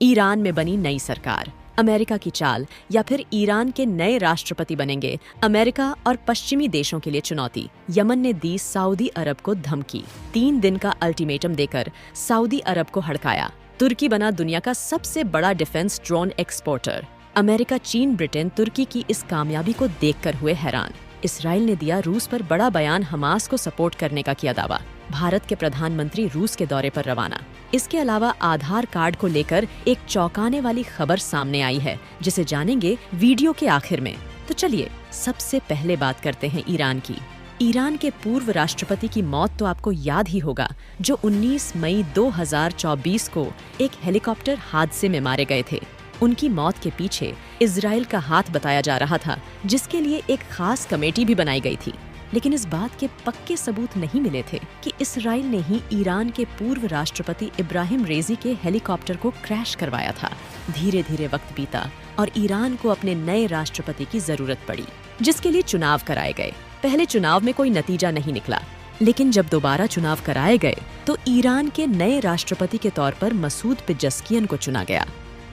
Iran में बनी नई सरकार, अमेरिका की चाल या फिर ईरान के नए राष्ट्रपति बनेंगे, अमेरिका और पश्चिमी देशों के लिए चुनौती। यमन ने दी सऊदी अरब को धमकी, 3 दिन का अल्टीमेटम देकर सऊदी अरब को हड़काया। तुर्की बना दुनिया का सबसे बड़ा डिफेंस ड्रोन एक्सपोर्टर। अमेरिका, चीन, ब्रिटेन तुर्की की इस कामयाबी को देखकर हुए हैरान। इसराइल ने दिया रूस पर बड़ा बयान, हमास को सपोर्ट करने का किया दावा। भारत के प्रधानमंत्री रूस के दौरे पर रवाना। इसके अलावा आधार कार्ड को लेकर एक चौंकाने वाली खबर सामने आई है, जिसे जानेंगे वीडियो के आखिर में। तो चलिए सबसे पहले बात करते हैं ईरान की। ईरान के पूर्व राष्ट्रपति की मौत तो आपको याद ही होगा, जो 19 मई 2024 को एक हेलीकॉप्टर हादसे में मारे गए थे। उनकी मौत के पीछे इजराइल का हाथ बताया जा रहा था, जिसके लिए एक खास कमेटी भी बनाई गई थी। लेकिन इस बात के पक्के सबूत नहीं मिले थे कि इसराइल ने ही ईरान के पूर्व राष्ट्रपति इब्राहिम रेजी के हेलीकॉप्टर को क्रैश करवाया था। धीरे धीरे वक्त बीता और ईरान को अपने नए राष्ट्रपति की जरूरत पड़ी, जिसके लिए चुनाव कराए गए। पहले चुनाव में कोई नतीजा नहीं निकला, लेकिन जब दोबारा चुनाव कराए गए तो ईरान के नए राष्ट्रपति के तौर पर मसूद पेजेस्कियन को चुना गया।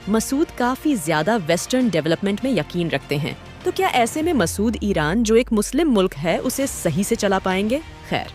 मसूद काफी ज्यादा वेस्टर्न डेवलपमेंट में यकीन रखते हैं, तो क्या ऐसे में मसूद ईरान, जो एक मुस्लिम मुल्क है, उसे सही से चला पाएंगे? खैर,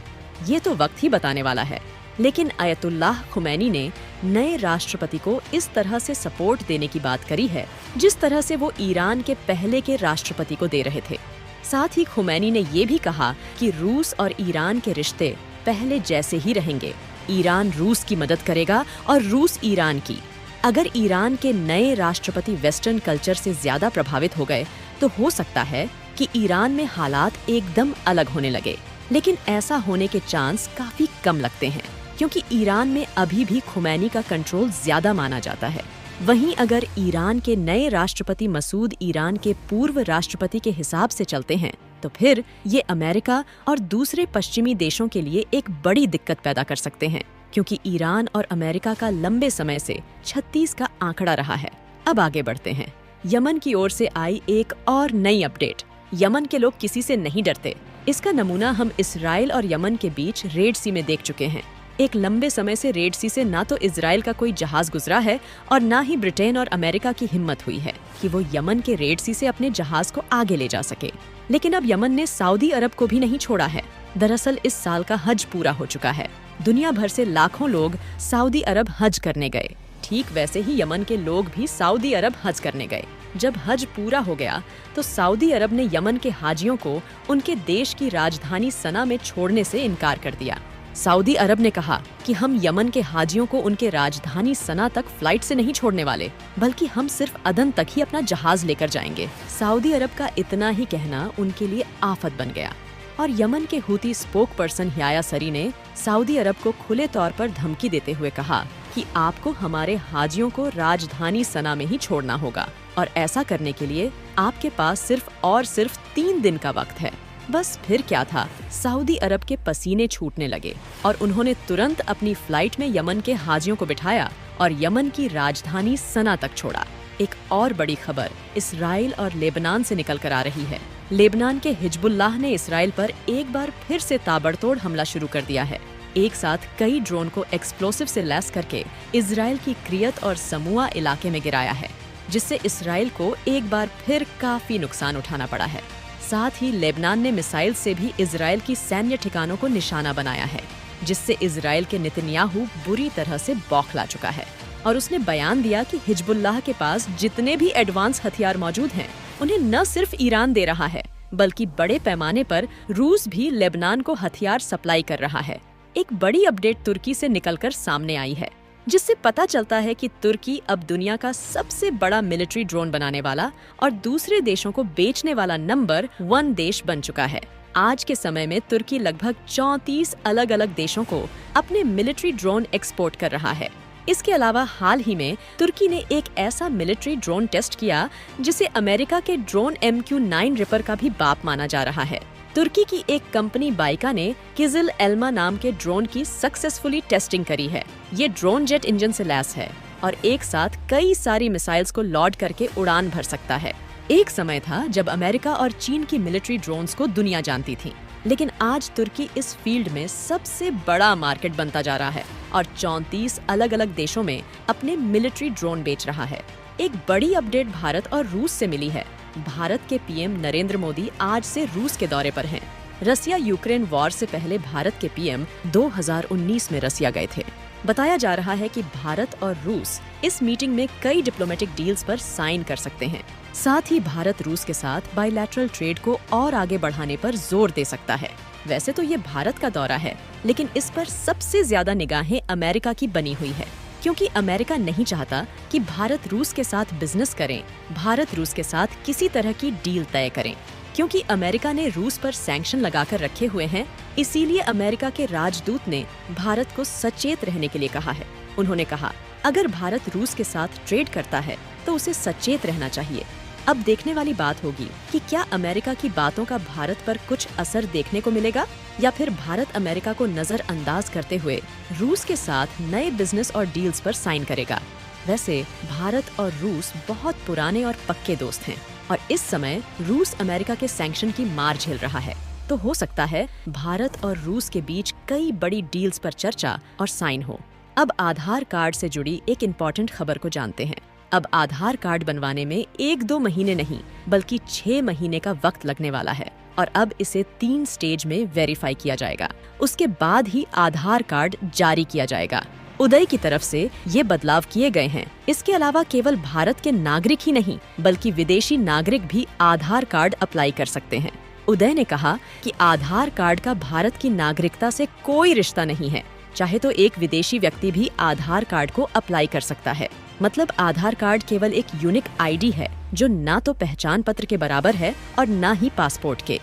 ये तो वक्त ही बताने वाला है। लेकिन आयतुल्लाह खुमैनी ने नए राष्ट्रपति को इस तरह से सपोर्ट देने की बात करी है, जिस तरह से वो ईरान के पहले के राष्ट्रपति को दे रहे थे। साथ ही खुमैनी ने ये भी कहा कि रूस और ईरान के रिश्ते पहले जैसे ही रहेंगे। ईरान रूस की मदद करेगा और रूस ईरान की। अगर ईरान के नए राष्ट्रपति वेस्टर्न कल्चर से ज्यादा प्रभावित हो गए तो हो सकता है कि ईरान में हालात एकदम अलग होने लगे। लेकिन ऐसा होने के चांस काफी कम लगते हैं, क्योंकि ईरान में अभी भी खुमैनी का कंट्रोल ज्यादा माना जाता है। वहीं अगर ईरान के नए राष्ट्रपति मसूद ईरान के पूर्व राष्ट्रपति के हिसाब से चलते हैं, तो फिर ये अमेरिका और दूसरे पश्चिमी देशों के लिए एक बड़ी दिक्कत पैदा कर सकते हैं, क्योंकि ईरान और अमेरिका का लंबे समय से 36 का आंकड़ा रहा है। अब आगे बढ़ते हैं। यमन की ओर से आई एक और नई अपडेट। यमन के लोग किसी से नहीं डरते। इसका नमूना हम इसराइल और यमन के बीच रेड सी में देख चुके हैं। एक लंबे समय से रेड सी से ना तो इसराइल का कोई जहाज गुजरा है और ना ही ब्रिटेन और अमेरिका की हिम्मत हुई है कि वो यमन के रेड सी से अपने जहाज को आगे ले जा सके। लेकिन अब यमन ने सऊदी अरब को भी नहीं छोड़ा है। दरअसल इस साल का हज पूरा हो चुका है। दुनिया भर से लाखों लोग सऊदी अरब हज करने गए। ठीक वैसे ही यमन के लोग भी सऊदी अरब हज करने गए। जब हज पूरा हो गया तो सऊदी अरब ने यमन के हाजियों को उनके देश की राजधानी सना में छोड़ने से इनकार कर दिया। सऊदी अरब ने कहा कि हम यमन के हाजियों को उनके राजधानी सना तक फ्लाइट से नहीं छोड़ने वाले, बल्कि हम सिर्फ अदन तक ही अपना जहाज लेकर जाएंगे। सऊदी अरब का इतना ही कहना उनके लिए आफत बन गया और यमन के हूती स्पोक पर्सन याया सरी ने सऊदी अरब को खुले तौर पर धमकी देते हुए कहा कि आपको हमारे हाजियों को राजधानी सना में ही छोड़ना होगा और ऐसा करने के लिए आपके पास सिर्फ 3 दिन का वक्त है। बस फिर क्या था, सऊदी अरब के पसीने छूटने लगे और उन्होंने तुरंत अपनी फ्लाइट में यमन के हाजियों को बिठाया और यमन की राजधानी सना तक छोड़ा। एक और बड़ी खबर इसराइल और लेबनान से निकल कर आ रही है। लेबनान के हिजबुल्लाह ने इसराइल पर एक बार फिर से ताबड़तोड़ हमला शुरू कर दिया है। एक साथ कई ड्रोन को एक्सप्लोसिव से लैस करके इसराइल की क्रियत और समूआ इलाके में गिराया है, जिससे इसराइल को एक बार फिर काफी नुकसान उठाना पड़ा है। साथ ही लेबनान ने मिसाइल से भी इसराइल की सैन्य ठिकानों को निशाना बनाया है, जिससे इसराइल के नेतन्याहू बुरी तरह से बौखला चुका है और उसने बयान दिया कि हिजबुल्लाह के पास जितने भी एडवांस हथियार मौजूद हैं, उन्हें न सिर्फ ईरान दे रहा है, बल्कि बड़े पैमाने पर रूस भी लेबनान को हथियार सप्लाई कर रहा है। एक बड़ी अपडेट तुर्की से निकलकर सामने आई है, जिससे पता चलता है कि तुर्की अब दुनिया का सबसे बड़ा मिलिट्री ड्रोन बनाने वाला और दूसरे देशों को बेचने वाला नंबर 1 देश बन चुका है। आज के समय में तुर्की लगभग 34 अलग अलग देशों को अपने मिलिट्री ड्रोन एक्सपोर्ट कर रहा है। इसके अलावा हाल ही में तुर्की ने एक ऐसा मिलिट्री ड्रोन टेस्ट किया जिसे अमेरिका के ड्रोन MQ-9 रिपर का भी बाप माना जा रहा है। तुर्की की एक कंपनी बाइका ने किजिल एल्मा नाम के ड्रोन की सक्सेसफुली टेस्टिंग करी है। ये ड्रोन जेट इंजन से लैस है और एक साथ कई सारी मिसाइल्स को लॉन्च करके उड़ान भर सकता है। एक समय था जब अमेरिका और चीन की मिलिट्री ड्रोन्स को दुनिया जानती थी, लेकिन आज तुर्की इस फील्ड में सबसे बड़ा मार्केट बनता जा रहा है और 34 अलग-अलग देशों में अपने मिलिट्री ड्रोन बेच रहा है। एक बड़ी अपडेट भारत और रूस से मिली है। भारत के पीएम नरेंद्र मोदी आज से रूस के दौरे पर हैं। रसिया यूक्रेन वॉर से पहले भारत के पीएम 2019 में रसिया गए थे। बताया जा रहा है कि भारत और रूस इस मीटिंग में कई डिप्लोमेटिक डील्स पर साइन कर सकते हैं। साथ ही भारत रूस के साथ बायलैटरल ट्रेड को और आगे बढ़ाने पर जोर दे सकता है। वैसे तो ये भारत का दौरा है, लेकिन इस पर सबसे ज्यादा निगाहें अमेरिका की बनी हुई है, क्योंकि अमेरिका नहीं चाहता कि भारत रूस के साथ बिजनेस करें, भारत रूस के साथ किसी तरह की डील तय करें। क्योंकि अमेरिका ने रूस पर सैंक्शन लगाकर रखे हुए हैं, इसीलिए अमेरिका के राजदूत ने भारत को सचेत रहने के लिए कहा है। उन्होंने कहा, अगर भारत रूस के साथ ट्रेड करता है तो उसे सचेत रहना चाहिए। अब देखने वाली बात होगी कि क्या अमेरिका की बातों का भारत पर कुछ असर देखने को मिलेगा, या फिर भारत अमेरिका को नजरअंदाज करते हुए रूस के साथ नए बिजनेस और डील्स पर साइन करेगा। वैसे भारत और रूस बहुत पुराने और पक्के दोस्त हैं और इस समय रूस अमेरिका के सैंक्शन की मार झेल रहा है। तो हो सकता है भारत और रूस के बीच कई बड़ी डील्स पर चर्चा और साइन हो। अब आधार कार्ड से जुड़ी एक इम्पोर्टेंट खबर को जानते हैं। अब आधार कार्ड बनवाने में 1-2 महीने नहीं बल्कि 6 महीने का वक्त लगने वाला है और अब इसे 3 स्टेज में वेरीफाई किया जाएगा। उसके बाद ही आधार कार्ड जारी किया जाएगा। उदय की तरफ से ये बदलाव किए गए हैं। इसके अलावा केवल भारत के नागरिक ही नहीं बल्कि विदेशी नागरिक भी आधार कार्ड अप्लाई कर सकते हैं। उदय ने कहा कि आधार कार्ड का भारत की नागरिकता से कोई रिश्ता नहीं है। चाहे तो एक विदेशी व्यक्ति भी आधार कार्ड को अप्लाई कर सकता है। मतलब आधार कार्ड केवल एक यूनिक आईडी है जो ना तो पहचान पत्र के बराबर है और ना ही पासपोर्ट के।